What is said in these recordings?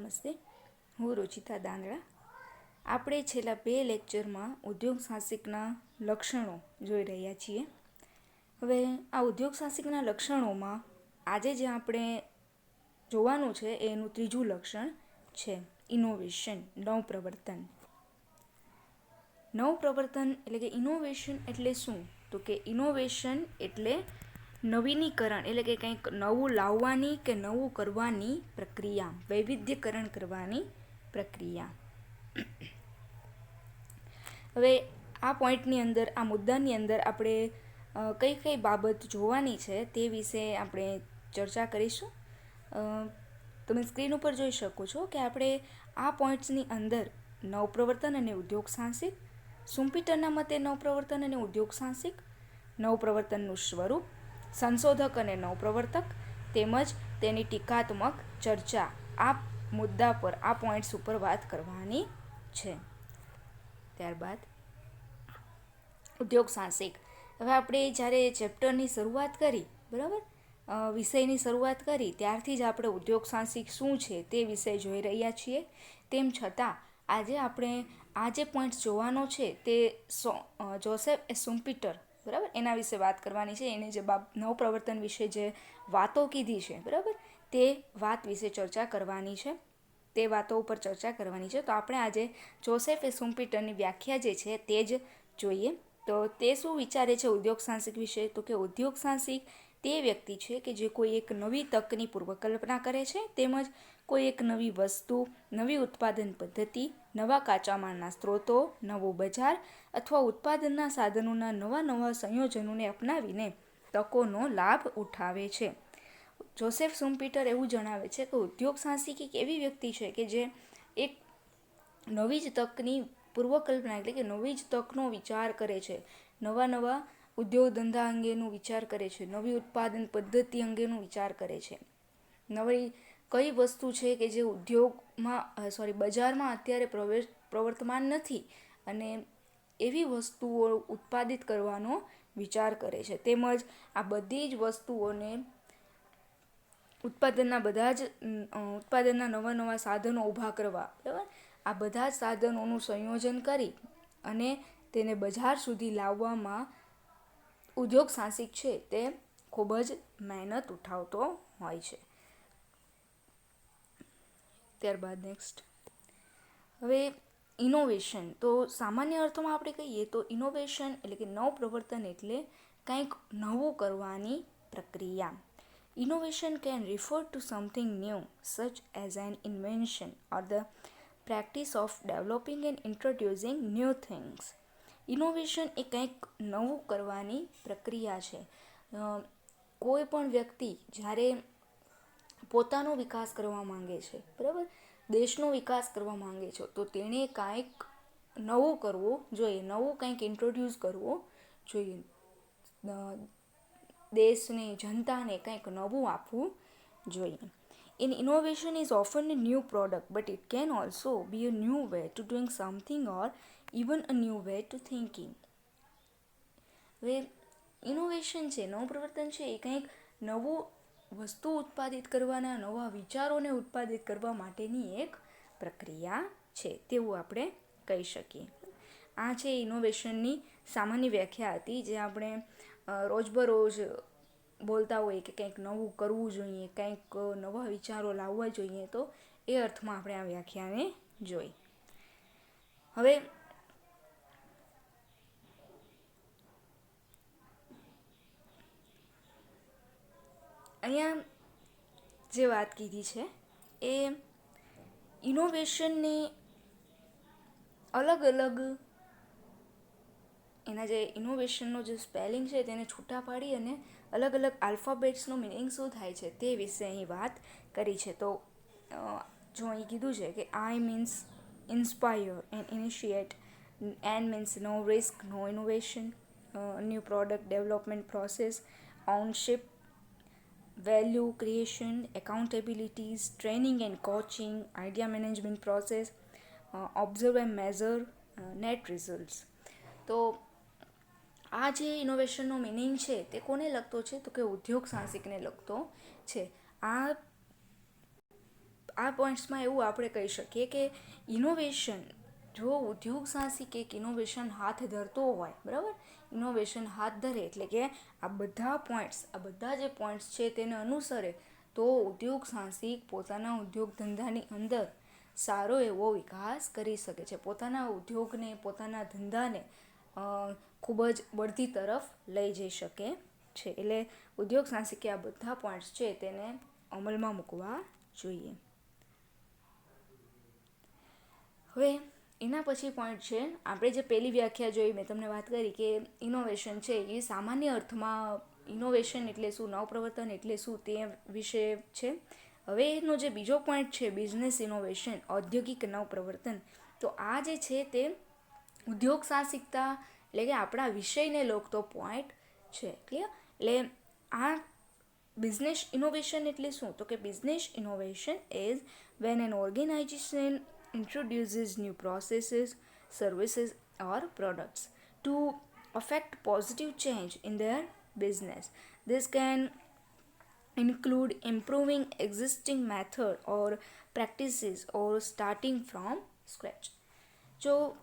નમસ્તે, હું રુચિતા દાંદડા. આપણે છેલ્લા 2 લેક્ચરમાં ઉદ્યોગ સાહસિકના લક્ષણો જોઈ રહ્યા છીએ. હવે આ ઉદ્યોગ સાહસિકના લક્ષણોમાં આજે જે આપણે જોવાનું છે એનું ત્રીજું લક્ષણ છે ઇનોવેશન, નવપ્રવર્તન. નવપ્રવર્તન એટલે કે ઇનોવેશન એટલે શું? તો કે ઇનોવેશન એટલે નવીનીકરણ, એટલે કે કંઈક નવું લાવવાની કે નવું કરવાની પ્રક્રિયા, વૈવિધ્યકરણ કરવાની પ્રક્રિયા. હવે આ પોઈન્ટની અંદર, આ મુદ્દાની અંદર આપણે કઈ કઈ બાબત જોવાની છે તે વિશે આપણે ચર્ચા કરીશું. તમે સ્ક્રીન ઉપર જોઈ શકો છો કે આપણે આ પોઈન્ટ્સની અંદર નવપ્રવર્તન અને ઉદ્યોગ સાહસિક, શુમ્પીટરના મતે નવપ્રવર્તન અને ઉદ્યોગ સાહસિક, નવપ્રવર્તનનું સ્વરૂપ, સંશોધક અને નવપ્રવર્તક તેમજ તેની ટીકાત્મક ચર્ચા આ મુદ્દા પર, આ પોઈન્ટ્સ ઉપર વાત કરવાની છે. ત્યારબાદ ઉદ્યોગ સાહસિક. હવે આપણે જ્યારે ચેપ્ટરની શરૂઆત કરી, બરાબર, વિષયની શરૂઆત કરી ત્યારથી જ આપણે ઉદ્યોગ સાહસિક શું છે તે વિષય જોઈ રહ્યા છીએ. તેમ છતાં આજે આપણે આ જે પોઈન્ટ્સ જોવાનો છે તે જોસેફ શુમ્પીટર, બરાબર, એના વિશે વાત કરવાની છે. એને જે નવપ્રવર્તન વિશે જે વાતો કીધી છે, બરાબર, તે વાત વિશે ચર્ચા કરવાની છે, તે વાતો ઉપર ચર્ચા કરવાની છે. તો આપણે આજે જોસેફ શુમ્પીટરની વ્યાખ્યા જે છે તે જ જોઈએ. તો તે શું વિચારે છે ઉદ્યોગ સાહસિક વિશે? તો કે ઉદ્યોગ સાહસિક તે વ્યક્તિ છે કે જે કોઈ એક નવી તકની પૂર્વકલ્પના કરે છે, તેમજ કોઈ એક નવી વસ્તુ, નવી ઉત્પાદન પદ્ધતિ, નવા કાચા માલના સ્ત્રોતો, નવું બજાર અથવા ઉત્પાદનના સાધનોના નવા સંયોજનોને અપનાવીને તકોનો લાભ ઉઠાવે છે. જોસેફ શુમ્પીટર એવું જણાવે છે કે ઉદ્યોગ સાહસિક એક એવી વ્યક્તિ છે કે જે એક નવી જ તકની પૂર્વકલ્પના, એટલે કે નવી જ તકનો વિચાર કરે છે, નવા ઉદ્યોગ ધંધા અંગેનું વિચાર કરે છે, નવી ઉત્પાદન પદ્ધતિ અંગેનું વિચાર કરે છે, નવી કઈ વસ્તુ છે કે જે બજારમાં અત્યારે પ્રવર્તમાન નથી, અને એવી વસ્તુઓ ઉત્પાદિત કરવાનો વિચાર કરે છે. તેમજ આ બધી જ વસ્તુઓને ઉત્પાદનના નવા સાધનો ઊભા કરવા, બરાબર, આ બધા જ સાધનોનું સંયોજન કરી અને તેને બજાર સુધી લાવવામાં ઉદ્યોગ સાહસિક છે તે ખૂબ જ મહેનત ઉઠાવતો હોય છે. ત્યારબાદ નેક્સ્ટ, હવે ઇનોવેશન. તો સામાન્ય અર્થમાં આપણે કહીએ તો ઇનોવેશન એટલે કે નવપ્રવર્તન એટલે કંઈક નવું કરવાની પ્રક્રિયા. Innovation can refer to something new, such as an invention or the practice of developing and introducing new things. Innovation એ કંઈક નવું કરવાની પ્રક્રિયા છે. કોઈ પણ વ્યક્તિ જ્યારે પોતાનો વિકાસ કરવા માંગે છે, બરાબર, દેશનો વિકાસ કરવા માંગે છે, તો તેણે કાંઈક નવું કરવું જોઈએ, નવું કંઈક ઇન્ટ્રોડ્યુસ કરવું જોઈએ, દેશને, જનતાને કંઈક નવું આપવું જોઈએ. Innovation is often a new product, but it can also be a new way to doing something or even a new way to thinking. હવે ઇનોવેશન છે, નવપ્રવર્તન છે, એ કંઈક નવું વસ્તુ ઉત્પાદિત કરવાના, નવા વિચારોને ઉત્પાદિત કરવા માટેની એક પ્રક્રિયા છે, તેવું આપણે કહી શકીએ. આ છે ઇનોવેશનની સામાન્ય વ્યાખ્યા હતી, જે આપણે રોજબરોજ બોલતા હોઈએ કે કંઈક નવું કરવું જોઈએ, કંઈક નવા વિચારો લાવવા જોઈએ. તો એ અર્થમાં આપણે આ વ્યાખ્યાને જોઈ. હવે અહીંયા જે વાત કીધી છે એ ઇનોવેશનની અલગ અલગ, એના જે ઇનોવેશનનો જે સ્પેલિંગ છે તેને છૂટા પાડી અને અલગ અલગ આલ્ફાબેટ્સનો મિનિંગ શું થાય છે તે વિશે અહીં વાત કરી છે. તો જો અહીં કીધું છે કે I means inspire and initiate, N means no risk, no innovation, new product development process, ownership, value creation, accountabilities, training and coaching, idea management process, observe and measure, net results. તો આ જે ઇનોવેશનનો મિનિંગ છે તે કોને લગતો છે? તો કે ઉદ્યોગ સાહસિકને લગતો છે. આ પોઈન્ટ્સમાં એવું આપણે કહી શકીએ કે ઇનોવેશન, જો ઉદ્યોગ સાહસિક એક ઇનોવેશન હાથ ધરતો હોય, બરાબર, ઇનોવેશન હાથ ધરે એટલે કે આ બધા જે પોઈન્ટ્સ છે તેને અનુસરે, તો ઉદ્યોગ સાહસિક પોતાના ઉદ્યોગ ધંધાની અંદર સારો એવો વિકાસ કરી શકે છે, પોતાના ઉદ્યોગને, પોતાના ધંધાને ખૂબ જ બઢતી તરફ લઈ જઈ શકે છે. એટલે ઉદ્યોગ સાહસિકે આ બધા પોઈન્ટ્સ છે તેને અમલમાં મૂકવા જોઈએ. હવે એના પછી પોઈન્ટ છે, આપણે જે પહેલી વ્યાખ્યા જોઈ, મેં તમને વાત કરી કે ઇનોવેશન છે એ સામાન્ય અર્થમાં ઇનોવેશન એટલે શું, નવપ્રવર્તન એટલે શું, તે વિશે છે. હવે એનો જે બીજો પોઈન્ટ છે બિઝનેસ ઇનોવેશન, ઔદ્યોગિક નવપ્રવર્તન, તો આ જે છે તે ઉદ્યોગ સાહસિકતા એટલે કે આપણા વિષયને લગતો પોઈન્ટ છે. ક્લિયર? એટલે આ બિઝનેસ ઇનોવેશન એટલે શું, તો કે business innovation is when an organisation introduces new processes, services or products to affect positive change in their business. This can include improving existing method or practices or starting from scratch. જો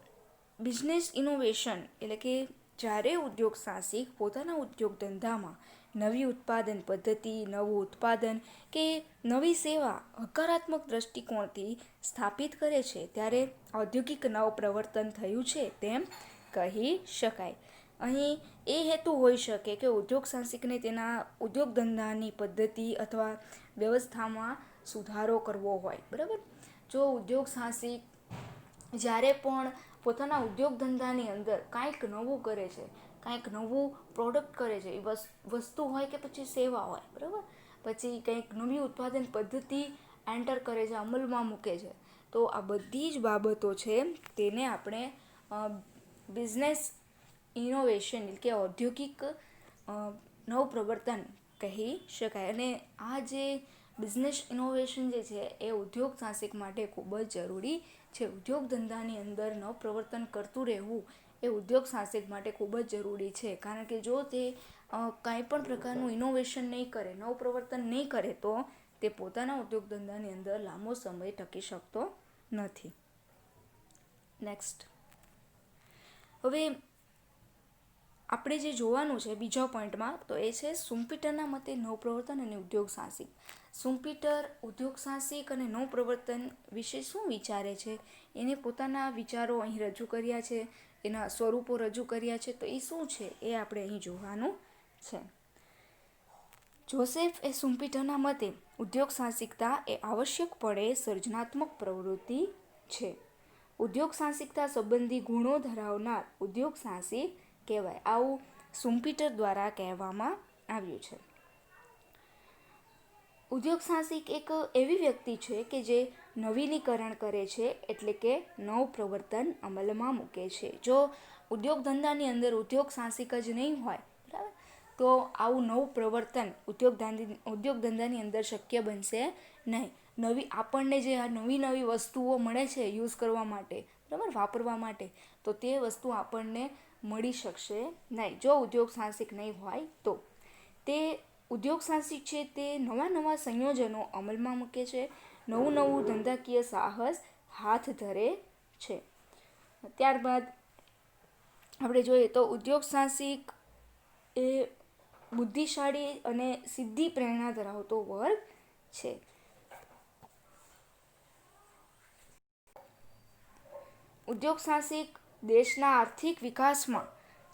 business innovation એટલે કે જ્યારે ઉદ્યોગ સાહસિક પોતાના ઉદ્યોગ ધંધામાં નવી ઉત્પાદન પદ્ધતિ, નવું ઉત્પાદન કે નવી સેવા હકારાત્મક દ્રષ્ટિકોણથી સ્થાપિત કરે છે, ત્યારે ઔદ્યોગિક નવપ્રવર્તન થયું છે તેમ કહી શકાય. અહીં એ હેતુ હોઈ શકે કે ઉદ્યોગ સાહસિકને તેના ઉદ્યોગ ધંધાની પદ્ધતિ અથવા વ્યવસ્થામાં સુધારો કરવો હોય, બરાબર. જો ઉદ્યોગ સાહસિક જ્યારે પણ પોતાના ઉદ્યોગ ધંધાની અંદર કાંઈક નવું કરે છે, કાંઈક નવું પ્રોડક્ટ કરે છે, એ વસ્તુ હોય કે પછી સેવા હોય, બરાબર, પછી કંઈક નવી ઉત્પાદન પદ્ધતિ એન્ટર કરે છે, અમલમાં મૂકે છે, તો આ બધી જ બાબતો છે તેને આપણે બિઝનેસ ઇનોવેશન એટલે કે ઔદ્યોગિક નવપ્રવર્તન કહી શકાય. અને આ જે બિઝનેસ ઇનોવેશન જે છે એ ઉદ્યોગ સાહસિક માટે ખૂબ જ જરૂરી છે. ઉદ્યોગ ધંધાની અંદર નવપ્રવર્તન કરતું રહેવું એ ઉદ્યોગ સાહસિક માટે ખૂબ જ જરૂરી છે, કારણ કે જો તે કાંઈ પણ પ્રકારનું ઇનોવેશન નહીં કરે, નવપ્રવર્તન નહીં કરે, તો તે પોતાના ઉદ્યોગ ધંધાની અંદર લાંબો સમય ટકી શકતો નથી. નેક્સ્ટ, હવે આપણે જે જોવાનું છે બીજા પોઈન્ટમાં, તો એ છે શુમ્પીટરના મતે નવપ્રવર્તન અને ઉદ્યોગ સાહસિક. શુમ્પીટર ઉદ્યોગ સાહસિક અને નવપ્રવર્તન વિશે શું વિચારે છે, એને પોતાના વિચારો અહીં રજૂ કર્યા છે, એના સ્વરૂપો રજૂ કર્યા છે, તો એ શું છે એ આપણે અહીં જોવાનું છે. જોસેફ એ શુમ્પીટરના મતે ઉદ્યોગ સાહસિકતા એ આવશ્યકપણે સર્જનાત્મક પ્રવૃત્તિ છે. ઉદ્યોગ સાહસિકતા સંબંધી ગુણો ધરાવનાર ઉદ્યોગ સાહસિક કહેવાય, આવું શુમ્પીટર દ્વારા કહેવામાં આવ્યું છે. ઉદ્યોગ સાહસિક એક એવી વ્યક્તિ છે કે જે નવીનીકરણ કરે છે, એટલે કે નવપ્રવર્તન અમલમાં મૂકે છે. જો ઉદ્યોગ ધંધાની અંદર ઉદ્યોગ સાહસિક જ નહીં હોય, બરાબર, તો આવું નવપ્રવર્તન ઉદ્યોગ ધંધાની અંદર શક્ય બનશે નહીં. આપણને જે આ નવી વસ્તુઓ મળે છે યુઝ કરવા માટે, બરાબર, વાપરવા માટે, તો તે વસ્તુ આપણને મળી શકશે નહીં જો ઉદ્યોગ સાહસિક નહીં હોય. તો તે ઉદ્યોગ સાહસિક છે તે નવા સંયોજનો અમલમાં મૂકે છે, નવું ધંધાકીય સાહસ હાથ ધરે છે. ત્યારબાદ આપણે જોઈએ તો ઉદ્યોગ સાહસિક એ બુદ્ધિશાળી અને સીધી પ્રેરણા ધરાવતો વર્ગ છે. ઉદ્યોગ સાહસિક દેશના આર્થિક વિકાસમાં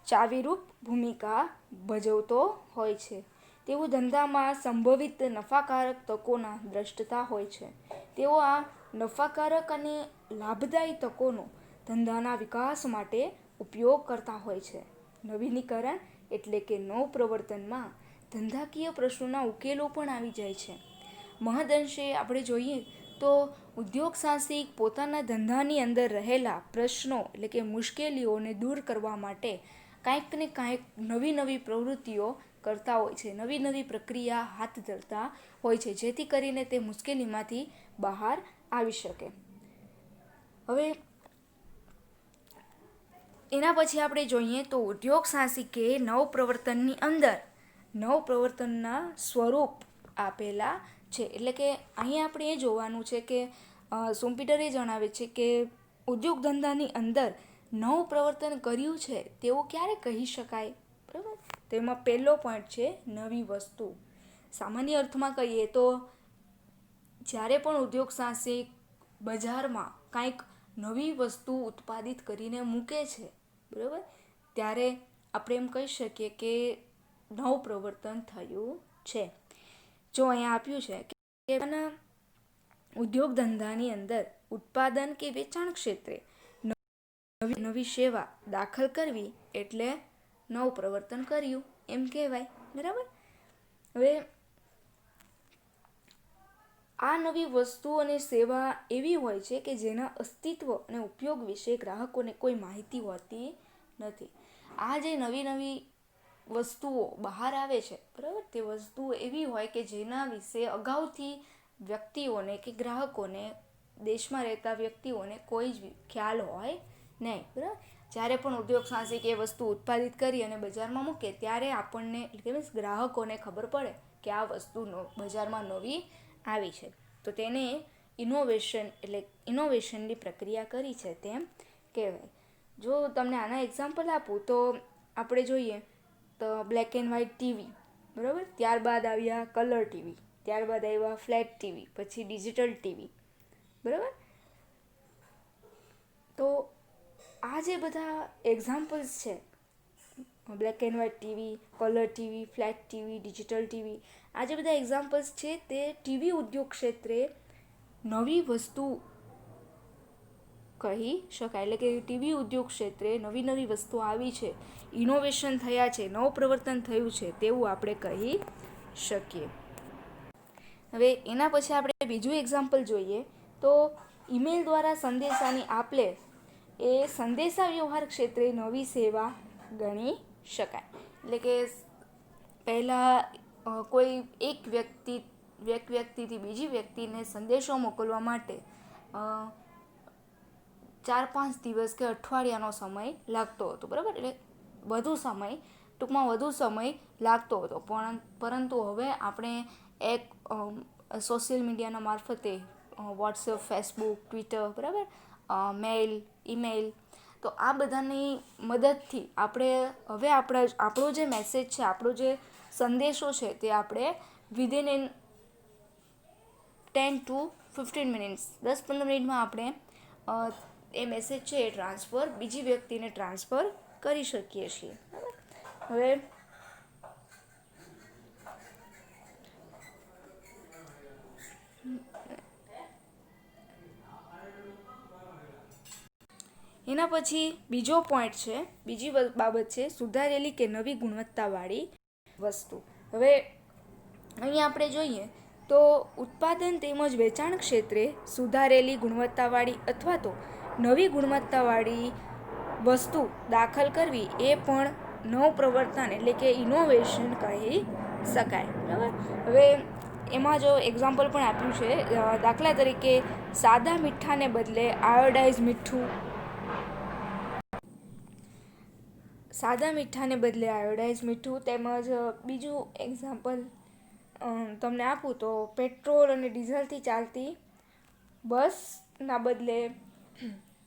ચાવીરૂપ ભૂમિકા ભજવતો હોય છે. તેઓ ધંધામાં સંભવિત નફાકારક તકોના દ્રષ્ટા હોય છે. તેઓ આ નફાકારક અને લાભદાયી તકોનો ધંધાના વિકાસ માટે ઉપયોગ કરતા હોય છે. નવીનીકરણ એટલે કે નવપ્રવર્તનમાં ધંધાકીય પ્રશ્નોના ઉકેલો પણ આવી જાય છે. મહદઅંશે આપણે જોઈએ તો ઉદ્યોગ સાહસિક પોતાના ધંધાની અંદર રહેલા પ્રશ્નો એટલે કે મુશ્કેલીઓને દૂર કરવા માટે કાંઈક ને કાંઈક નવી પ્રવૃત્તિઓ કરતા હોય છે, નવી પ્રક્રિયા હાથ ધરતા હોય છે, જેથી કરીને તે મુશ્કેલીમાંથી બહાર આવી શકે. હવે એના પછી આપણે જોઈએ તો ઉદ્યોગ સાહસિકે નવપ્રવર્તનની અંદર નવપ્રવર્તનના સ્વરૂપ આપેલા છે. એટલે કે અહીંયા આપણે એ જોવાનું છે કે સુમ્પીટરે જણાવે છે કે ઉદ્યોગ ધંધાની અંદર નવું પ્રવર્તન કર્યું છે તેવું ક્યારે કહી શકાય, બરાબર. તો એમાં પહેલો પોઈન્ટ છે નવી વસ્તુ. સામાન્ય અર્થમાં કહીએ તો જ્યારે પણ ઉદ્યોગ સાહસિક બજારમાં કાંઈક નવી વસ્તુ ઉત્પાદિત કરીને મૂકે છે, બરાબર, ત્યારે આપણે એમ કહી શકીએ કે નવું પ્રવર્તન થયું છે. જો અહીંયા આપ્યું છે કે ઉદ્યોગ ધંધાની અંદર ઉત્પાદન કે વેચાણ ક્ષેત્રે નવી સેવા દાખલ કરવી એટલે નવું પ્રવર્તન કર્યું એમ કહેવાય, બરાબર. હવે આ નવી વસ્તુ અને સેવા એવી હોય છે કે જેના અસ્તિત્વ અને ઉપયોગ વિશે ગ્રાહકોને કોઈ માહિતી હોતી નથી. આ જે નવી નવી વસ્તુઓ બહાર આવે છે, બરાબર, તે વસ્તુઓ એવી હોય કે જેના વિશે અગાઉથી વ્યક્તિઓને કે ગ્રાહકોને, દેશમાં રહેતા વ્યક્તિઓને કોઈ જ ખ્યાલ હોય નહીં, બરાબર. જ્યારે પણ ઉદ્યોગ સાહસિક એ વસ્તુ ઉત્પાદિત કરી અને બજારમાં મૂકે ત્યારે આપણને એટલે મીન્સ ગ્રાહકોને ખબર પડે કે આ વસ્તુ બજારમાં નવી આવી છે, તો તેને ઇનોવેશન એટલે ઇનોવેશનની પ્રક્રિયા કરી છે તેમ કહેવાય. જો તમને આના એક્ઝામ્પલ આપું તો આપણે જોઈએ તો બ્લેક એન્ડ વ્હાઇટ ટીવી, બરાબર, ત્યારબાદ આવ્યા કલર ટીવી, ત્યારબાદ આવ્યા ફ્લેટ ટીવી, પછી ડિજિટલ ટીવી, બરાબર. તો આ જે બધા એક્ઝામ્પલ્સ છે, black and white TV, colour TV, flat TV, digital TV, આ જે બધા એક્ઝામ્પલ્સ છે તે ટીવી ઉદ્યોગ ક્ષેત્રે નવી વસ્તુ કહી શકાય. એટલે કે ટીવી ઉદ્યોગ ક્ષેત્રે નવી નવી વસ્તુ આવી છે, ઇનોવેશન થયા છે, નવું પ્રવર્તન થયું છે તેવું આપણે કહી શકીએ. હવે એના પછી આપણે બીજું એક્ઝામ્પલ જોઈએ તો ઈમેલ દ્વારા સંદેશાની આપ-લે એ સંદેશા વ્યવહાર ક્ષેત્રે નવી સેવા ગણી શકાય. એટલે કે પહેલાં કોઈ એક વ્યક્તિથી બીજી વ્યક્તિને સંદેશો મોકલવા માટે 4-5 દિવસ કે અઠવાડિયાનો સમય લાગતો હતો, બરાબર. એટલે વધુ સમય લાગતો હતો, પરંતુ હવે આપણે એક સોશિયલ મીડિયાના મારફતે વોટ્સએપ, ફેસબુક, ટ્વિટર, બરાબર, મેઇલ, ઈમેલ, તો આ બધાની મદદથી આપણે હવે આપણો જે મેસેજ છે, આપણો જે સંદેશો છે તે આપણે વિધિન 10 to 15 મિનિટ્સ 10-15 મિનિટમાં આપણે એ મેસેજ છે એ બીજી વ્યક્તિને ટ્રાન્સફર કરી શકીએ છીએ, બરાબર. હવે એના પછી બીજો પોઈન્ટ છે, બીજી બાબત છે સુધારેલી કે નવી ગુણવત્તાવાળી વસ્તુ. હવે અહીં આપણે જોઈએ તો ઉત્પાદન તેમજ વેચાણ ક્ષેત્રે સુધારેલી ગુણવત્તાવાળી અથવા તો નવી ગુણવત્તાવાળી વસ્તુ દાખલ કરવી એ પણ નવું પ્રવર્તન એટલે કે ઇનોવેશન કહી શકાય, બરાબર. હવે એમાં જો એક્ઝામ્પલ પણ આપ્યું છે, દાખલા તરીકે સાદા મીઠાને બદલે આયોડાઇઝ મીઠું, તેમજ બીજું એક્ઝામ્પલ તમને આપું તો પેટ્રોલ અને ડીઝલથી ચાલતી બસના બદલે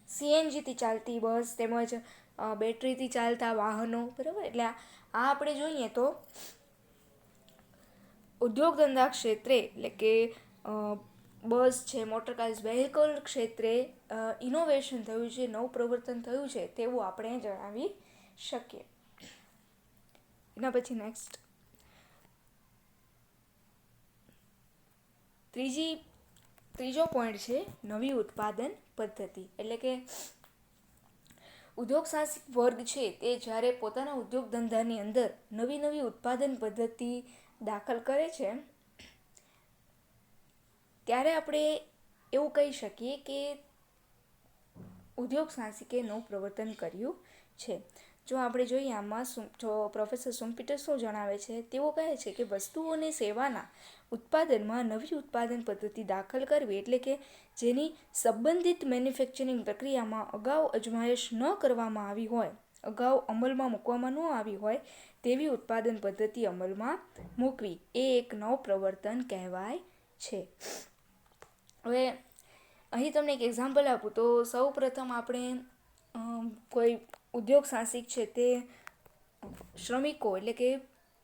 સીએનજીથી ચાલતી બસ, તેમજ બેટરીથી ચાલતા વાહનો, બરાબર. એટલે આ આપણે જોઈએ તો ઉદ્યોગ ધંધા ક્ષેત્રે એટલે કે બસ છે, મોટરકાર્સ વ્હીકલ ક્ષેત્રે ઇનોવેશન થયું છે, નવું પ્રવર્તન થયું છે તેવું આપણે જણાવી શકીએ. એના પછી નેક્સ્ટ ત્રીજો પોઈન્ટ છે નવી ઉત્પાદન પદ્ધતિ. એટલે કે ઉદ્યોગ સાહસિક વર્ગ છે તે જ્યારે પોતાના ઉદ્યોગ ધંધાની અંદર નવી ઉત્પાદન પદ્ધતિ દાખલ કરે છે ત્યારે આપણે એવું કહી શકીએ કે ઉદ્યોગ સાહસિકે નવું પ્રવર્તન કર્યું છે. જો આપણે જોઈએ આમાં જો પ્રોફેસર સુમ્પીટર શું જણાવે છે, તેઓ કહે છે કે વસ્તુઓ અને સેવાના ઉત્પાદનમાં નવી ઉત્પાદન પદ્ધતિ દાખલ કરવી એટલે કે જેની સંબંધિત મેન્યુફેક્ચરિંગ પ્રક્રિયામાં અગાઉ અજમાયશ ન કરવામાં આવી હોય, અગાઉ અમલમાં મૂકવામાં ન આવી હોય તેવી ઉત્પાદન પદ્ધતિ અમલમાં મૂકવી એ એક નવ પ્રવર્તન કહેવાય છે. હવે અહીં તમને એક એક્ઝામ્પલ આપું તો સૌ પ્રથમ આપણે કોઈ ઉદ્યોગ સાહસિક છે તે શ્રમિકો એટલે કે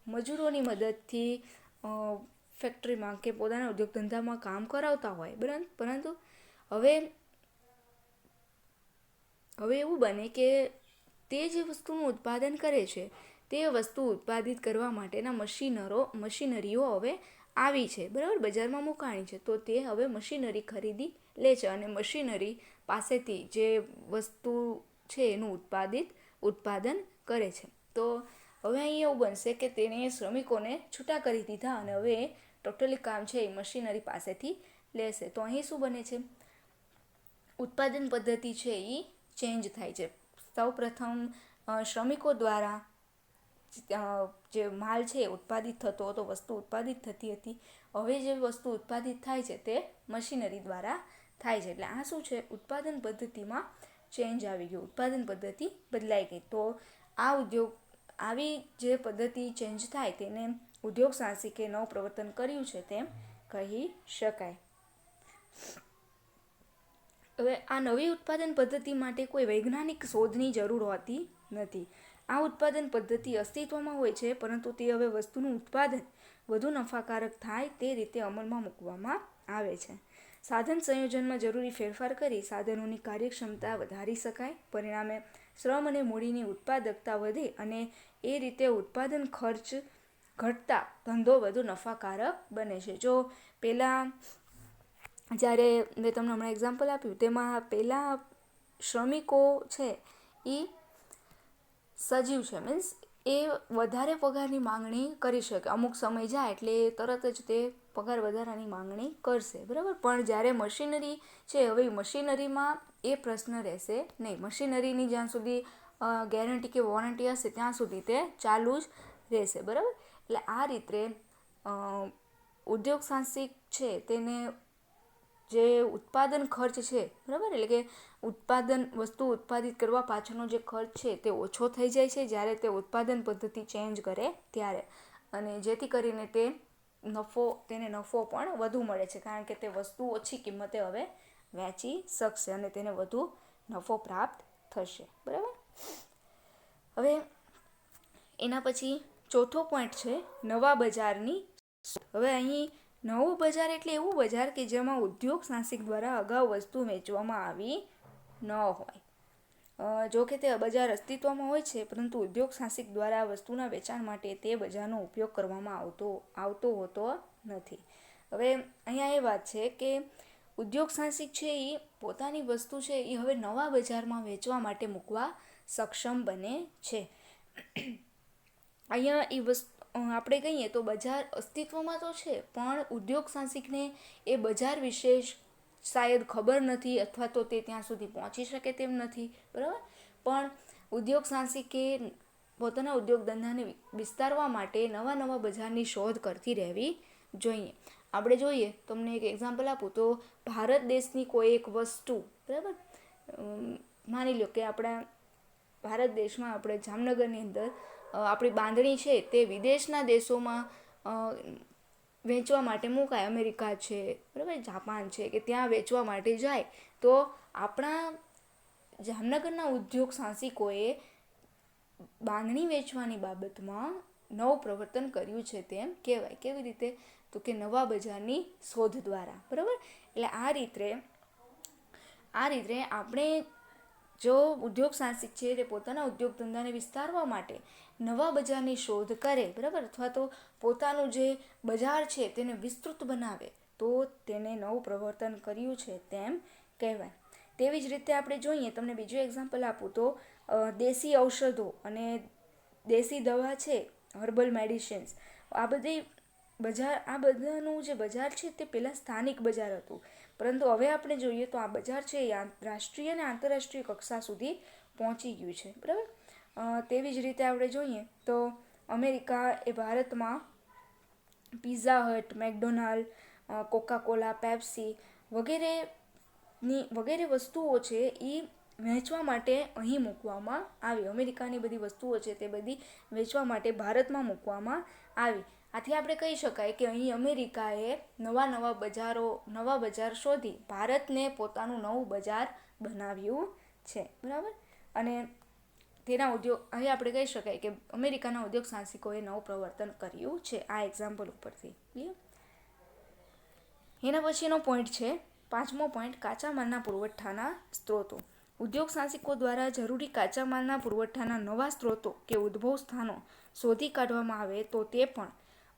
મજૂરોની મદદથી ફેક્ટરીમાં કે પોતાના ઉદ્યોગ ધંધામાં કામ કરાવતા હોય, બરાબર. પરંતુ હવે એવું બને કે તે જે વસ્તુનું ઉત્પાદન કરે છે તે વસ્તુ ઉત્પાદિત કરવા માટેના મશીનરીઓ હવે આવી છે, બરાબર, બજારમાં મુકાણી છે. તો તે હવે મશીનરી ખરીદી લે છે અને મશીનરી પાસેથી જે વસ્તુ છે એનું ઉત્પાદન કરે છે. તો હવે અહીં એવું બનશે કે તેણે શ્રમિકોને છૂટા કરી દીધા અને હવે ટોટલી કામ છે એ મશીનરી પાસેથી લેશે. તો અહીં શું બને છે, ઉત્પાદન પદ્ધતિ છે એ ચેન્જ થાય છે. સૌ પ્રથમ શ્રમિકો દ્વારા જે માલ છે ઉત્પાદિત થતો હતો, વસ્તુ ઉત્પાદિત થતી હતી, હવે જે વસ્તુ ઉત્પાદિત થાય છે તે મશીનરી દ્વારા થાય છે. એટલે આ શું છે, ઉત્પાદન પદ્ધતિમાં ચેન્જ આવી ગયું, ઉત્પાદન પદ્ધતિ બદલાઈ ગઈ. તો આવી જે પદ્ધતિ ચેન્જ થાય તેને ઉદ્યોગ સાહસિકે નવ પ્રવર્તન કર્યું છે તેમ કહી શકાય. હવે આ નવી ઉત્પાદન પદ્ધતિ માટે કોઈ વૈજ્ઞાનિક શોધની જરૂર હોતી નથી. આ ઉત્પાદન પદ્ધતિ અસ્તિત્વમાં હોય છે, પરંતુ તે હવે વસ્તુનું ઉત્પાદન વધુ નફાકારક થાય તે રીતે અમલમાં મૂકવામાં આવે છે. સાધન સંયોજનમાં જરૂરી ફેરફાર કરી સાધનોની કાર્યક્ષમતા વધારી શકાય. પરિણામે શ્રમ અને મૂડીની ઉત્પાદકતા વધે અને એ રીતે ઉત્પાદન ખર્ચ ઘટતા ધંધો વધુ નફાકારક બને છે. જો પહેલાં જ્યારે મેં તમને હમણાં એક્ઝામ્પલ આપ્યું તેમાં પહેલાં શ્રમિકો છે એ સજીવ છે, મીન્સ એ વધારે પગારની માંગણી કરી શકે. અમુક સમય જાય એટલે તરત જ તે પગાર વધારાની માંગણી કરશે, બરાબર. પણ જ્યારે મશીનરી છે હવે મશીનરીમાં એ પ્રશ્ન રહેશે નહીં. મશીનરીની જ્યાં સુધી ગેરંટી કે વોરંટી હશે ત્યાં સુધી તે ચાલુ જ રહેશે, બરાબર. એટલે આ રીતે ઉદ્યોગ સાહસિક છે તેને જે ઉત્પાદન ખર્ચ છે, બરાબર, એટલે કે વસ્તુ ઉત્પાદિત કરવા પાછળનો જે ખર્ચ છે તે ઓછો થઈ જાય છે જ્યારે તે ઉત્પાદન પદ્ધતિ ચેન્જ કરે ત્યારે, અને જેથી કરીને તેને નફો પણ વધુ મળે છે કારણ કે તે વસ્તુ ઓછી કિંમતે હવે વેચી શકશે અને તેને વધુ નફો પ્રાપ્ત થશે, બરાબર. હવે એના પછી ચોથો પોઈન્ટ છે નવા બજારની. હવે અહીં નવું બજાર એટલે એવું બજાર કે જેમાં ઉદ્યોગ સાહસિક દ્વારા અગાઉ વસ્તુ વેચવામાં આવી ન હોય. જો કે તે બજાર અસ્તિત્વમાં હોય છે, પરંતુ ઉદ્યોગ સાહસિક દ્વારા વસ્તુના વેચાણ માટે તે બજારનો ઉપયોગ કરવામાં આવતો હોતો નથી. હવે અહીંયા એ વાત છે કે ઉદ્યોગ સાહસિક છે એ પોતાની વસ્તુ છે એ હવે નવા બજારમાં વેચવા માટે મૂકવા સક્ષમ બને છે. અહીંયા એ વસ્તુ આપણે કહીએ તો બજાર અસ્તિત્વમાં તો છે, પણ ઉદ્યોગ સાહસિકને એ બજાર વિશે શાયદ ખબર નથી અથવા તો તે ત્યાં સુધી પહોંચી શકે તેમ નથી, બરાબર. પણ ઉદ્યોગ સાહસિકે પોતાના ઉદ્યોગ ધંધાને વિસ્તારવા માટે નવા બજારની શોધ કરતી રહેવી જોઈએ. આપણે જોઈએ, તમને એક એક્ઝામ્પલ આપું તો ભારત દેશની કોઈ એક વસ્તુ, બરાબર, માની લો કે આપણા ભારત દેશમાં આપણે જામનગરની અંદર આપણી બાંધણી છે તે વિદેશના દેશોમાં વેચવા માટે મુકાય, અમેરિકા છે, બરાબર, જાપાન છે, કે ત્યાં વેચવા માટે જાય તો આપણા જામનગરના ઉદ્યોગ સાહસિકોએ બાંધણી વેચવાની બાબતમાં નવ પ્રવર્તન કર્યું છે તેમ કહેવાય. કેવી રીતે? તો કે નવા બજારની શોધ દ્વારા, બરાબર. એટલે આ રીતે આપણે જો ઉદ્યોગ સાહસિક છે તે પોતાના ઉદ્યોગ ધંધાને વિસ્તારવા માટે નવા બજારની શોધ કરે, બરાબર, અથવા તો પોતાનું જે બજાર છે તેને વિસ્તૃત બનાવે તો તેને નવું પ્રવર્તન કર્યું છે તેમ કહેવાય. તેવી જ રીતે આપણે જોઈએ, તમને બીજું એક્ઝામ્પલ આપું તો દેશી ઔષધો અને દેશી દવા છે, હર્બલ મેડિસિન્સ, આ બધાનું જે બજાર છે તે પહેલાં સ્થાનિક બજાર હતું, પરંતુ હવે આપણે જોઈએ તો આ બજાર છે એ રાષ્ટ્રીય અને આંતરરાષ્ટ્રીય કક્ષા સુધી પહોંચી ગયું છે, બરાબર. તેવી જ રીતે આપણે જોઈએ તો અમેરિકા એ ભારતમાં પિઝા હટ, મેકડોનાલ્ડ, કોકાકોલા, પેપ્સી વગેરે વસ્તુઓ છે એ વેચવા માટે અહીં મૂકવામાં આવી. અમેરિકાની બધી વસ્તુઓ છે તે બધી વેચવા માટે ભારતમાં મૂકવામાં આવી. આથી આપણે કહી શકાય કે અહીં અમેરિકાએ નવા બજાર શોધી ભારતને પોતાનું નવું બજાર બનાવ્યું છે, બરાબર. અને અહીં આપણે કહી શકાય કે અમેરિકાના ઉદ્યોગ સાહસિકોએ નવું પ્રવર્તન કર્યું છે આ એક્ઝામ્પલ ઉપરથી. ક્લિયર? એના પછીનો પોઈન્ટ છે 5મો પોઈન્ટ, કાચા માલના પુરવઠાના સ્ત્રોતો. ઉદ્યોગ સાહસિકો દ્વારા જરૂરી કાચા માલના પુરવઠાના નવા સ્ત્રોતો કે ઉદ્ભવ સ્થાનો શોધી કાઢવામાં આવે તો તે પણ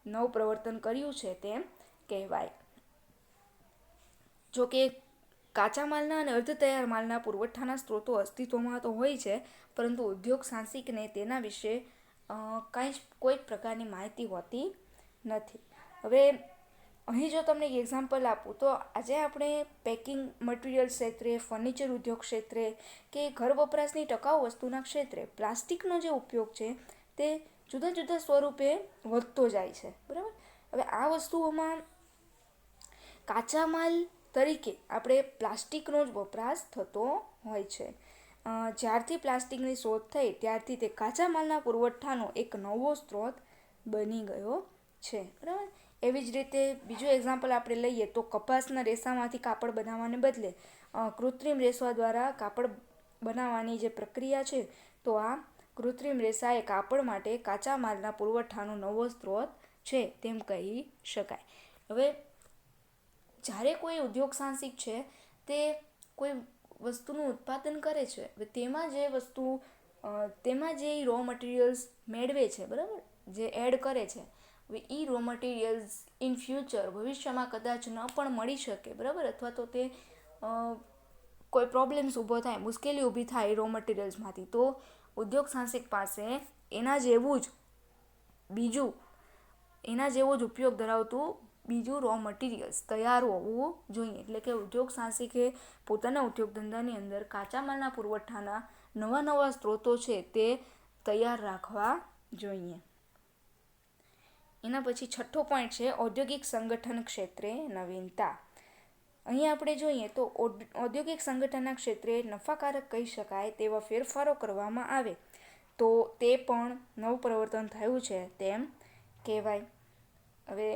નવ પ્રવર્તન કર્યું છે તેમ કહેવાય. જો કે કાચા માલના અને અર્ધ તૈયાર માલના પુરવઠાના સ્ત્રોતો અસ્તિત્વમાં તો હોય છે, પરંતુ ઉદ્યોગ સાહસિકને તેના વિશે કોઈ પ્રકારની માહિતી હોતી નથી. હવે અહીં જો તમને એક એક્ઝામ્પલ આપું તો આજે આપણે પેકિંગ મટીરિયલ ક્ષેત્રે, ફર્નિચર ઉદ્યોગ ક્ષેત્રે કે ઘર વપરાશની ટકાઉ વસ્તુના ક્ષેત્રે પ્લાસ્ટિકનો જે ઉપયોગ છે તે જુદા જુદા સ્વરૂપે વધતો જાય છે, બરાબર. હવે આ વસ્તુઓમાં કાચા માલ તરીકે આપણે પ્લાસ્ટિકનો જ વપરાશ થતો હોય છે. જ્યારથી પ્લાસ્ટિકની શોધ થઈ ત્યારથી તે કાચા માલના પુરવઠાનો એક નવો સ્ત્રોત બની ગયો છે, બરાબર. એવી જ રીતે બીજું એક્ઝામ્પલ આપણે લઈએ તો કપાસના રેસામાંથી કાપડ બનાવવાને બદલે કૃત્રિમ રેસા દ્વારા કાપડ બનાવવાની જે પ્રક્રિયા છે, તો આ કૃત્રિમ રેસા એ કાપડ માટે કાચા માલના પુરવઠાનો નવો સ્ત્રોત છે તેમ કહી શકાય. હવે જ્યારે કોઈ ઉદ્યોગ સાહસિક છે તે કોઈ વસ્તુનું ઉત્પાદન કરે છે, તેમાં જે રો મટીરિયલ્સ મેળવે છે, બરાબર, જે એડ કરે છે, હવે એ રો મટીરિયલ્સ ઇન ફ્યુચર ભવિષ્યમાં કદાચ ન પણ મળી શકે, બરાબર, અથવા તો તે કોઈ પ્રોબ્લેમ્સ ઊભો થાય, મુશ્કેલી ઊભી થાય રો મટીરિયલ્સમાંથી, તો ઉદ્યોગ સાહસિક પાસે એના જેવો જ ઉપયોગ ધરાવતું બીજું રો મટીરિયલ્સ તૈયાર હોવું જોઈએ. એટલે કે ઉદ્યોગ સાહસિકે પોતાના ઉદ્યોગ ધંધાની અંદર કાચા માલના પુરવઠાના નવા સ્ત્રોતો છે તે તૈયાર રાખવા જોઈએ. એના પછી 6થો પોઈન્ટ છે ઔદ્યોગિક સંગઠન ક્ષેત્રે નવીનતા. અહીં આપણે જોઈએ તો ઔદ્યોગિક સંગઠનના ક્ષેત્રે નફાકારક કહી શકાય તેવા ફેરફારો કરવામાં આવે તો તે પણ નવું પ્રવર્તન થયું છે તેમ કહેવાય. હવે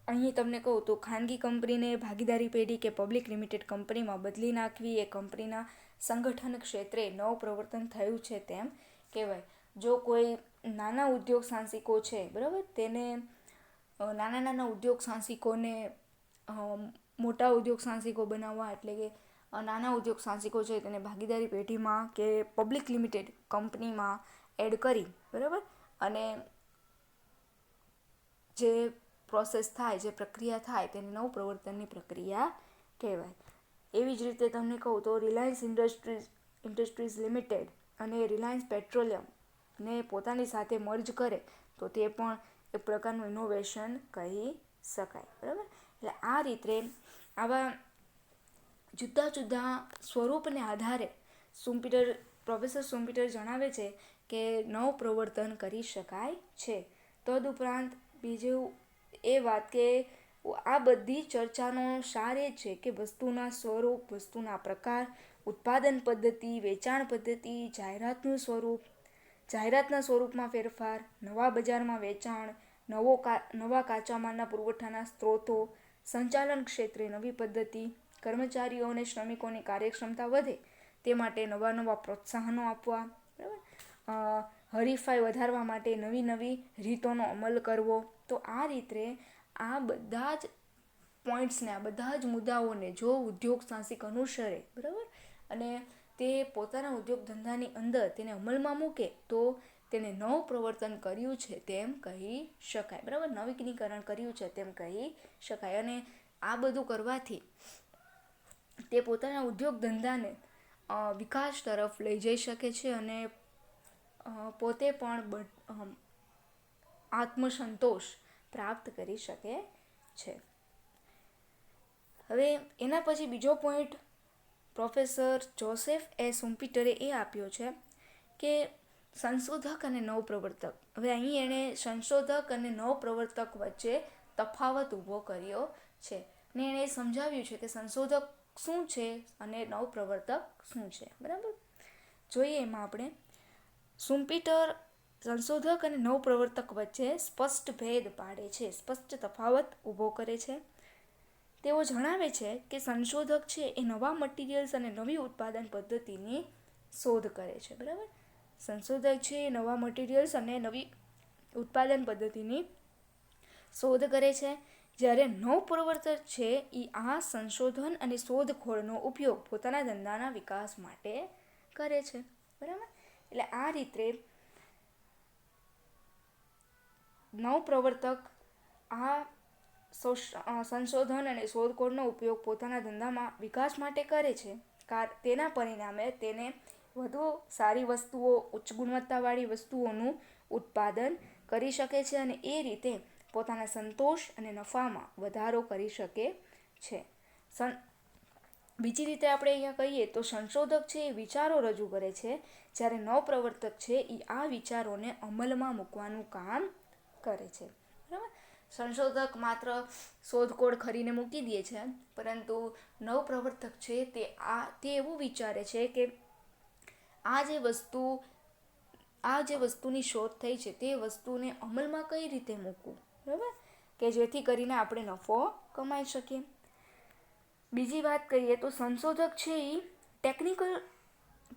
અહીં તમને કહું તો ખાનગી કંપનીને ભાગીદારી પેઢી કે પબ્લિક લિમિટેડ કંપનીમાં બદલી નાખવી એ કંપનીના સંગઠન ક્ષેત્રે નવું પ્રવર્તન થયું છે તેમ કહેવાય. જો કોઈ નાના ઉદ્યોગ સાહસિકો છે, બરાબર, તેને નાના ઉદ્યોગ સાહસિકોને મોટા ઉદ્યોગ સાહસિકો બનાવવા, એટલે કે નાના ઉદ્યોગ સાહસિકો છે તેને ભાગીદારી પેઢીમાં કે પબ્લિક લિમિટેડ કંપનીમાં એડ કરી, બરાબર, અને જે પ્રોસેસ થાય, જે પ્રક્રિયા થાય તેને નવ પ્રવર્તનની પ્રક્રિયા કહેવાય. એવી જ રીતે તમને કહું તો રિલાયન્સ ઇન્ડસ્ટ્રીઝ લિમિટેડ અને રિલાયન્સ પેટ્રોલિયમને પોતાની સાથે મર્જ કરે તો તે પણ એક પ્રકારનું ઇનોવેશન કહી શકાય, બરાબર. એટલે આ રીતે આવા જુદા જુદા સ્વરૂપને આધારે પ્રોફેસર સુમ્પીટર જણાવે છે કે નવ પ્રવર્તન કરી શકાય છે. તદુપરાંત બીજું એ વાત કે આ બધી ચર્ચાનો સાર એ છે કે વસ્તુના સ્વરૂપ, વસ્તુના પ્રકાર, ઉત્પાદન પદ્ધતિ, વેચાણ પદ્ધતિ, જાહેરાતના સ્વરૂપમાં ફેરફાર, નવા બજારમાં વેચાણ, નવા કાચા માલના પુરવઠાના સ્ત્રોતો, સંચાલન ક્ષેત્રે નવી પદ્ધતિ, કર્મચારીઓ અને શ્રમિકોની કાર્યક્ષમતા વધે તે માટે નવા પ્રોત્સાહનો આપવા, બરાબર, હરીફાઈ વધારવા માટે નવી રીતોનો અમલ કરવો. તો આ રીતે આ બધા જ પોઈન્ટ્સને, આ બધા જ મુદ્દાઓને જો ઉદ્યોગ સાહસિક અનુસરે, બરાબર, અને તે પોતાના ઉદ્યોગ ધંધાની અંદર તેને અમલમાં મૂકે તો તેને નવું પ્રવર્તન કર્યું છે તેમ કહી શકાય, બરાબર, નવીનીકરણ કર્યું છે તેમ કહી શકાય. અને આ બધું કરવાથી તે પોતાના ઉદ્યોગ ધંધાને વિકાસ તરફ લઈ જઈ શકે છે અને પોતે પણ આત્મસંતોષ પ્રાપ્ત કરી શકે છે. હવે એના પછી બીજો પોઈન્ટ પ્રોફેસર જોસેફ એ સુમ્પીટરે એ આપ્યો છે કે સંશોધક અને નવપ્રવર્તક. હવે અહીં એણે સંશોધક અને નવપ્રવર્તક વચ્ચે તફાવત ઊભો કર્યો છે ને એણે સમજાવ્યું છે કે સંશોધક શું છે અને નવપ્રવર્તક શું છે, બરાબર. જોઈએ એમાં આપણે સુમ્પીટર સંશોધક અને નવપ્રવર્તક વચ્ચે સ્પષ્ટ ભેદ પાડે છે, સ્પષ્ટ તફાવત ઊભો કરે છે. તેઓ જણાવે છે કે સંશોધક છે એ નવા મટીરિયલ્સ અને નવી ઉત્પાદન પદ્ધતિની શોધ કરે છે. બરાબર, સંશોધક છે એ નવા મટીરિયલ્સ અને નવી ઉત્પાદન પદ્ધતિની શોધ કરે છે, જ્યારે નવપ્રવર્તક છે એ આ સંશોધન અને શોધખોળનો ઉપયોગ પોતાના ધંધાના વિકાસ માટે કરે છે. બરાબર, એટલે આ રીતે નવપ્રવર્તક આ સંશોધન અને શોધખોળનો ઉપયોગ પોતાના ધંધામાં વિકાસ માટે કરે છે. તેના પરિણામે તેને વધુ સારી વસ્તુઓ, ઉચ્ચ ગુણવત્તાવાળી વસ્તુઓનું ઉત્પાદન કરી શકે છે અને એ રીતે પોતાના સંતોષ અને નફામાં વધારો કરી શકે છે. બીજી રીતે આપણે અહીંયા કહીએ તો સંશોધક છે એ વિચારો રજૂ કરે છે, જ્યારે નવપ્રવર્તક છે એ આ વિચારોને અમલમાં મૂકવાનું કામ કરે છે. બરાબર, સંશોધક માત્ર શોધખોળ કરીને મૂકી દે છે, પરંતુ નવપ્રવર્તક છે તે એવું વિચારે છે કે આ જે વસ્તુની શોધ થઈ છે તે વસ્તુને અમલમાં કઈ રીતે મૂકવું. બરાબર, કે જેથી કરીને આપણે નફો કમાઈ શકીએ. બીજી વાત કરીએ તો સંશોધક છે એ ટેકનિકલ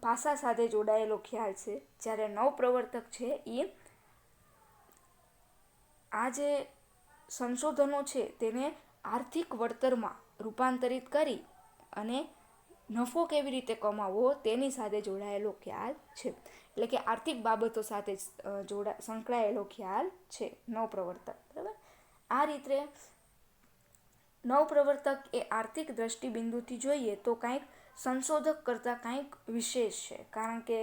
પાસા સાથે જોડાયેલો ખ્યાલ છે, જ્યારે નવપ્રવર્તક છે એ આ જે સંશોધનો છે તેને આર્થિક વળતરમાં રૂપાંતરિત કરી અને નફો કેવી રીતે કમાવવો તેની સાથે જોડાયેલો ખ્યાલ છે. એટલે કે આર્થિક બાબતો સાથે સંકળાયેલો ખ્યાલ છે નવપ્રવર્તક. બરાબર, આ રીતે નવપ્રવર્તક એ આર્થિક દ્રષ્ટિબિંદુથી જોઈએ તો કંઈક સંશોધક કરતાં કંઈક વિશેષ છે, કારણ કે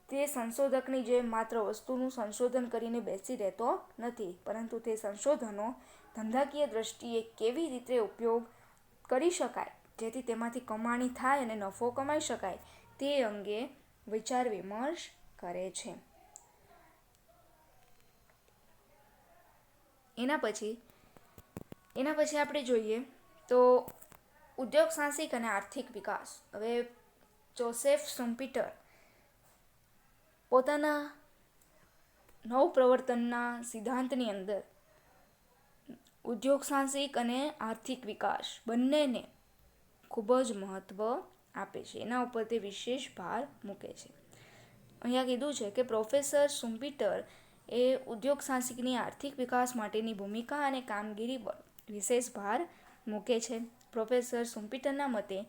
તે સંશોધકની જેમ માત્ર વસ્તુનું સંશોધન કરીને બેસી રહેતો નથી, પરંતુ તે સંશોધનો ધંધાકીય દ્રષ્ટિએ કેવી રીતે ઉપયોગ કરી શકાય જેથી તેમાંથી કમાણી થાય અને નફો કમાઈ શકાય તે અંગે વિચાર વિમર્શ કરે છે. એના પછી આપણે જોઈએ તો ઉદ્યોગ સાહસિક અને આર્થિક વિકાસ. હવે જોસેફ શુમ્પીટર પોતાના નવપ્રવર્તનના સિદ્ધાંતની અંદર ઉદ્યોગ સાહસિક અને આર્થિક વિકાસ બંનેને ખૂબ જ મહત્ત્વ આપે છે, એના ઉપર તે વિશેષ ભાર મૂકે છે. અહીંયા કીધું છે કે પ્રોફેસર શુમ્પીટર એ ઉદ્યોગ સાહસિકની આર્થિક વિકાસ માટેની ભૂમિકા અને કામગીરી પર વિશેષ ભાર મૂકે છે. પ્રોફેસર શુમ્પીટરના મતે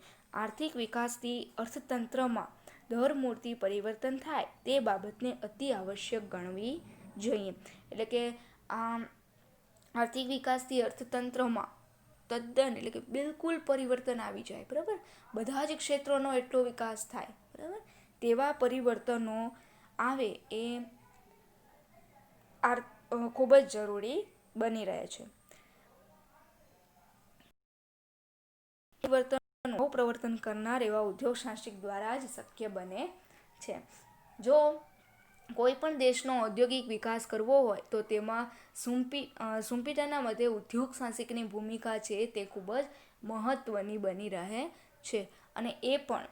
આર્થિક વિકાસથી અર્થતંત્રમાં ધરમૂળથી પરિવર્તન થાય તે બાબતને અતિ આવશ્યક ગણવી જોઈએ. એટલે કે આર્થિક વિકાસથી અર્થતંત્રમાં તદ્દન એટલે કે બિલકુલ પરિવર્તન આવી જાય. બરાબર, બધા જ ક્ષેત્રોનો એટલો વિકાસ થાય. બરાબર, તેવા પરિવર્તનો આવે એ ખૂબ જ જરૂરી બની રહે છે. પરિવર્તન કરનાર એવા ઉદ્યોગ સાહસિક દ્વારા જ શક્ય બને છે. જો કોઈ પણ દેશનો ઔદ્યોગિક વિકાસ કરવો હોય તો તેમાં શુમ્પીટરના મતે ઉદ્યોગ સાહસિકની ભૂમિકા છે તે ખૂબ જ મહત્ત્વની બની રહે છે. અને એ પણ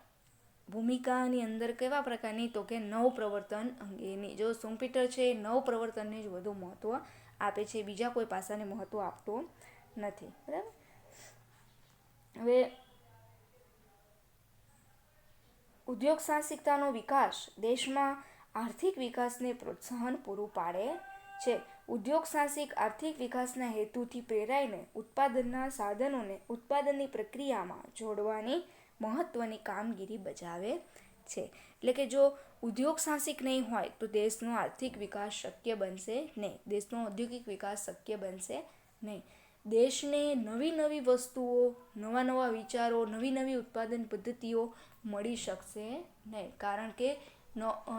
ભૂમિકાની અંદર કેવા પ્રકારની, તો કે નવપ્રવર્તન અંગેની. જો શુમ્પીટર છે એ નવપ્રવર્તનને જ વધુ મહત્ત્વ આપે છે, બીજા કોઈ પાસાને મહત્ત્વ આપતો નથી. બરાબર, હવે ઉદ્યોગ સાહસિકતાનો વિકાસ દેશમાં આર્થિક વિકાસને પ્રોત્સાહન પૂરું પાડે છે. ઉદ્યોગ સાહસિક આર્થિક વિકાસના હેતુથી પ્રેરાઈને ઉત્પાદનના સાધનોને ઉત્પાદનની પ્રક્રિયામાં જોડવાની મહત્ત્વની કામગીરી બજાવે છે. એટલે કે જો ઉદ્યોગ સાહસિક નહીં હોય તો દેશનો આર્થિક વિકાસ શક્ય બનશે નહીં, દેશનો ઔદ્યોગિક વિકાસ શક્ય બનશે નહીં. દેશને નવી વસ્તુઓ, નવા વિચારો, નવી ઉત્પાદન પદ્ધતિઓ મળી શકશે નહીં, કારણ કે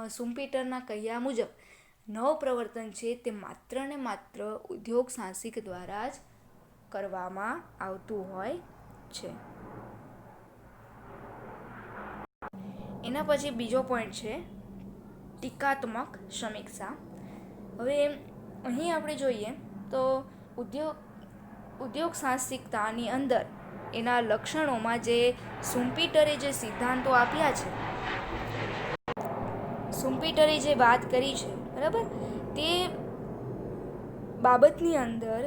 શુમ્પીટરના કહ્યા મુજબ નવપ્રવર્તન છે તે માત્ર ને માત્ર ઉદ્યોગ સાહસિક દ્વારા જ કરવામાં આવતું હોય છે. એના પછી બીજો પોઈન્ટ છે ટીકાત્મક સમીક્ષા. હવે અહીં આપણે જોઈએ તો ઉદ્યોગ સાહસિકતાની અંદર એના લક્ષણોમાં જે શુમ્પીટરે જે વાત કરી છે બરાબર. તે બાબતની અંદર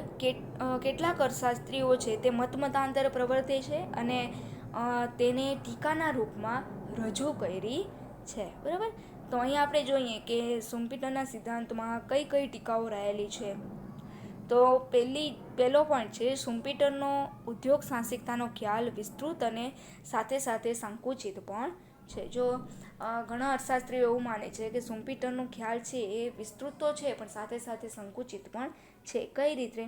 કેટલાક અર્થશાસ્ત્રીઓ છે તે મતાંતર પ્રવર્તે છે અને તેને ટીકાના રૂપમાં રજૂ કરી છે. બરાબર. તો અહીં આપણે જોઈએ કે શુમ્પીટરના સિદ્ધાંતમાં કઈ કઈ ટીકાઓ રહેલી છે. તો પહેલો પોઈન્ટ છે, શુમ્પીટરનો ઉદ્યોગ સાહસિકતાનો ખ્યાલ વિસ્તૃત અને સાથે સાથે સંકુચિત પણ છે. જો ઘણા અર્થશાસ્ત્રીઓ એવું માને છે કે શુમ્પીટરનો ખ્યાલ છે એ વિસ્તૃત તો છે પણ સાથે સાથે સંકુચિત પણ છે. કઈ રીતે?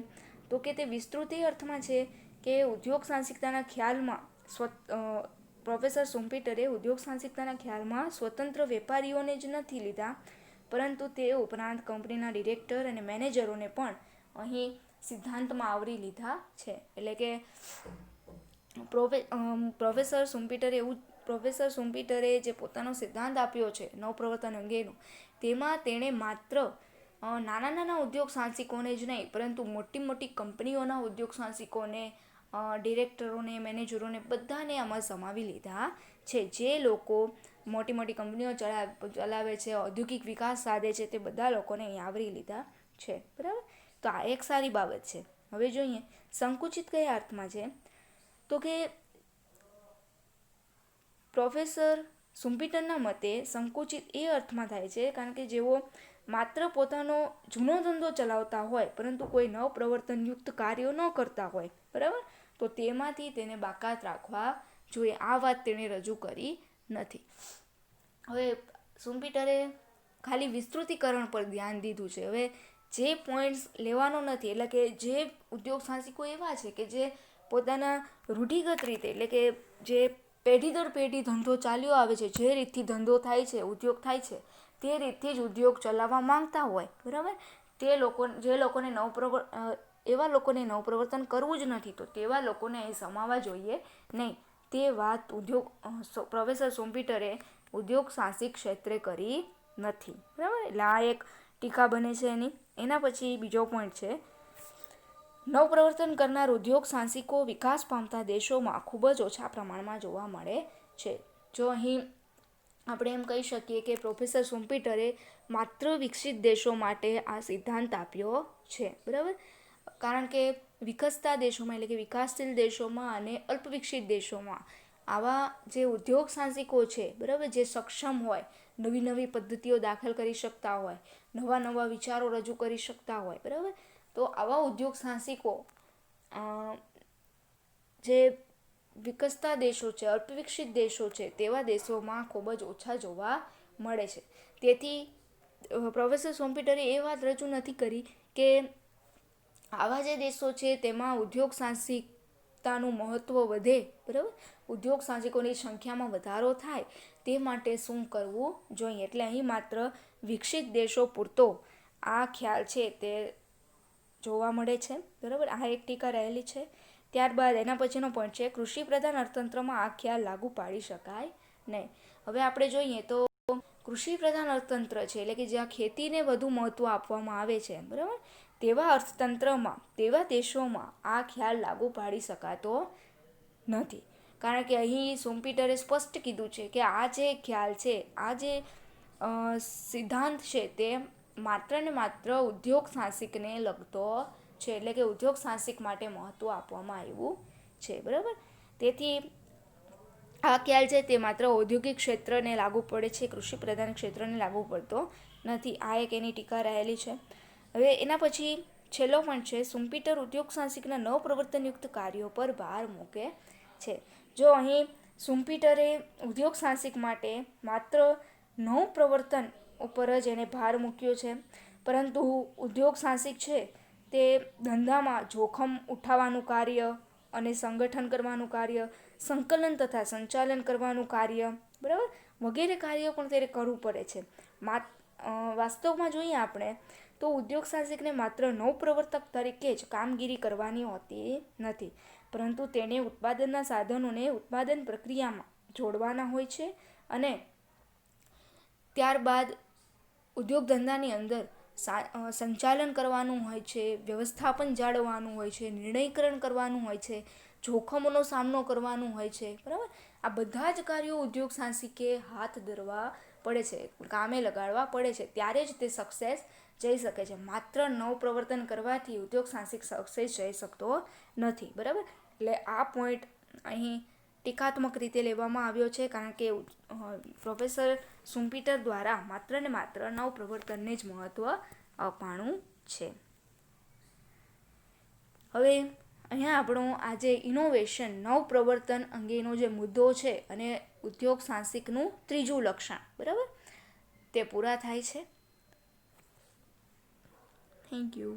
તો કે તે વિસ્તૃત એ અર્થમાં છે કે ઉદ્યોગ સાહસિકતાના ખ્યાલમાં પ્રોફેસર શુમ્પીટરે ઉદ્યોગ સાહસિકતાના ખ્યાલમાં સ્વતંત્ર વેપારીઓને જ નથી લીધા, પરંતુ તે ઉપરાંત કંપનીના ડિરેક્ટર અને મેનેજરોને પણ અહીં સિદ્ધાંતમાં આવરી લીધા છે. એટલે કે પ્રોફેસર શુમ્પીટરે જે પોતાનો સિદ્ધાંત આપ્યો છે નવપ્રવર્તન અંગેનો, તેમાં તેણે માત્ર નાના નાના ઉદ્યોગ સાહસિકોને જ નહીં, પરંતુ મોટી મોટી કંપનીઓના ઉદ્યોગ સાહસિકોને, ડિરેક્ટરોને, મેનેજરોને બધાને આમાં સમાવી લીધા છે. જે લોકો મોટી મોટી કંપનીઓ ચલાવે છે, ઔદ્યોગિક વિકાસ સાધે છે, તે બધા લોકોને અહીં આવરી લીધા છે. બરાબર. તો આ એક સારી બાબત છે. હવે જોઈએ સંકુચિત કયા અર્થમાં છે. તો કે પ્રોફેસર શુમ્પીટરના મતે સંકુચિત એ અર્થમાં થાય છે કારણ કે જેઓ માત્ર પોતાનો જૂનો ધંધો ચલાવતા હોય પરંતુ કોઈ નવપ્રવર્તનયુક્ત કાર્યો ન કરતા હોય, બરાબર, તો તેમાંથી તેને બાકાત રાખવા જોઈએ. આ વાત તેણે રજૂ કરી નથી. હવે શુમ્પીટરે ખાલી વિસ્તૃતિકરણ પર ધ્યાન દીધું છે. હવે જે પોઈન્ટ્સ લેવાનો નથી, એટલે કે જે ઉદ્યોગ સાહસિકો એવા છે કે જે પોતાના રૂઢિગત રીતે, એટલે કે જે પેઢી દર પેઢી ધંધો ચાલ્યો આવે છે, જે રીતથી ધંધો થાય છે, ઉદ્યોગ થાય છે, તે રીતથી જ ઉદ્યોગ ચલાવવા માંગતા હોય, બરાબર, એવા લોકોને નવપ્રવર્તન કરવું જ નથી, તો તેવા લોકોને અહીં સમાવવા જોઈએ નહીં. તે વાત પ્રોફેસર શુમ્પીટરે ઉદ્યોગ સાહસિક ક્ષેત્રે કરી નથી. બરાબર. એટલે આ એક ટીકા બને છે એની. એના પછી બીજો પોઈન્ટ છે, નવપ્રવર્તન કરનાર ઉદ્યોગ સાહસિકો વિકાસ પામતા દેશોમાં ખૂબ જ ઓછા પ્રમાણમાં જોવા મળે છે. જો અહીં આપણે એમ કહી શકીએ કે પ્રોફેસર શુમ્પીટરે માત્ર વિકસિત દેશો માટે આ સિદ્ધાંત આપ્યો છે. બરાબર. કારણ કે વિકસતા દેશોમાં, એટલે કે વિકાસશીલ દેશોમાં અને અલ્પવિકસિત દેશોમાં આવા જે ઉદ્યોગ સાહસિકો છે, બરાબર, જે સક્ષમ હોય, નવી નવી પદ્ધતિઓ દાખલ કરી શકતા હોય, નવા નવા વિચારો રજૂ કરી શકતા હોય, બરાબર, તો આવા ઉદ્યોગ સાહસિકો જે વિકસતા દેશો છે, અલ્પવિકસિત દેશો છે, તેવા દેશોમાં ખૂબ જ ઓછા જોવા મળે છે. તેથી પ્રોફેસર શુમ્પીટરે એ વાત રજૂ નથી કરી કે આવા જે દેશો છે તેમાં ઉદ્યોગ સાહસિકતાનું મહત્ત્વ વધે, બરાબર, ઉદ્યોગ સાહસિકોની સંખ્યામાં વધારો થાય, તે માટે શું કરવું જોઈએ. એટલે અહીં માત્ર વિકસિત દેશો પૂરતો આ ખ્યાલ છે તે જોવા મળે છે. બરાબર. આ એક ટીકા રહેલી છે. ત્યારબાદ એના પછીનો પોઈન્ટ છે, કૃષિ પ્રધાન અર્થતંત્રમાં આ ખ્યાલ લાગુ પાડી શકાય નહીં. હવે આપણે જોઈએ તો કૃષિ પ્રધાન અર્થતંત્ર છે, એટલે કે જ્યાં ખેતીને વધુ મહત્ત્વ આપવામાં આવે છે, બરાબર, તેવા અર્થતંત્રમાં, તેવા દેશોમાં આ ખ્યાલ લાગુ પાડી શકાતો નથી. કારણ કે અહીં શુમ્પીટરે સ્પષ્ટ કીધું છે કે આ જે ખ્યાલ છે, આ જે સિદ્ધાંત છે તે માત્ર ને માત્ર ઉદ્યોગ સાહસિકને લગતો છે, એટલે કે ઉદ્યોગ સાહસિક માટે મહત્ત્વ આપવામાં આવ્યું છે. બરાબર. તેથી આ ખ્યાલ છે તે માત્ર ઔદ્યોગિક ક્ષેત્રને લાગુ પડે છે, કૃષિ પ્રધાન ક્ષેત્રને લાગુ પડતો નથી. આ એક એની ટીકા રહેલી છે. હવે એના પછી છેલ્લો પણ છે, શુમ્પીટર ઉદ્યોગ સાહસિકના નવપ્રવર્તનયુક્ત કાર્યો પર ભાર મૂકે છે. જો અહીં શુમ્પીટરે ઉદ્યોગ સાહસિક માટે માત્ર નવપ્રવર્તન ઉપર જ એને ભાર મૂક્યો છે, પરંતુ ઉદ્યોગ સાહસિક છે તે ધંધામાં જોખમ ઉઠાવવાનું કાર્ય અને સંગઠન કરવાનું કાર્ય, સંકલન તથા સંચાલન કરવાનું કાર્ય, બરાબર, વગેરે કાર્યો પણ તેને કરવું પડે છે. વાસ્તવમાં જોઈએ આપણે તો ઉદ્યોગ સાહસિકને માત્ર નવપ્રવર્તક તરીકે જ કામગીરી કરવાની હોતી નથી, પરંતુ તેને ઉત્પાદનના સાધનોને ઉત્પાદન પ્રક્રિયામાં જોડવાના હોય છે અને ત્યારબાદ ઉદ્યોગ ધંધાની અંદર સંચાલન કરવાનું હોય છે, વ્યવસ્થાપન જાળવવાનું હોય છે, નિર્ણયકરણ કરવાનું હોય છે, જોખમોનો સામનો કરવાનું હોય છે, બરાબર. આ બધા જ કાર્યો ઉદ્યોગ સાહસિકે હાથ ધરવા પડે છે, કામે લગાડવા પડે છે, ત્યારે જ તે સક્સેસ જઈ શકે છે. માત્ર નવપ્રવર્તન કરવાથી ઉદ્યોગ સાહસિક સક્સેસ જઈ શકતો નથી. બરાબર, એટલે આ પોઈન્ટ અહીં ટીકાત્મક રીતે લેવામાં આવ્યો છે, કારણ કે પ્રોફેસર શુમ્પીટર દ્વારા માત્ર ને માત્ર નવપ્રવર્તનને જ મહત્ત્વ અપાણું છે. હવે અહીંયા આપણો આજે ઇનોવેશન નવપ્રવર્તન અંગેનો જે મુદ્દો છે અને ઉદ્યોગ સાહસિકનું ત્રીજું લક્ષણ, બરાબર, તે પૂરા થાય છે. Thank you.